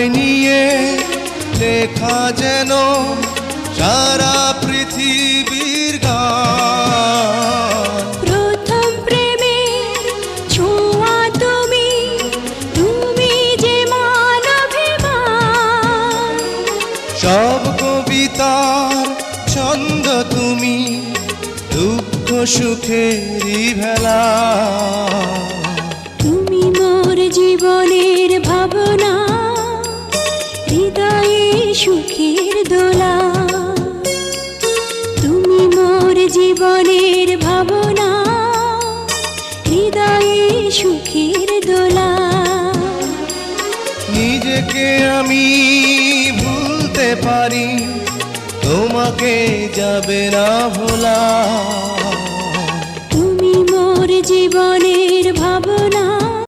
তোমায় নিয়ে লেখা যেন সারা পৃথিবীর গান। প্রথম প্রেমের ছোঁয়া তুমি, তুমি যে মানবিমান। সব কবিতার ছন্দ তুমি, দুঃখ সুখেরই ভেলা। তুমি মোর জীবনের ভাবনা, হৃদয়ে সুখের দোলা। তুমি মোর জীবনের ভাবনা, হৃদয়ে সুখের দোলা। নিজেকে আমি ভুলতে পারি, তোমাকে যাবে না ভোলা। তুমি মোর জীবনের ভাবনা।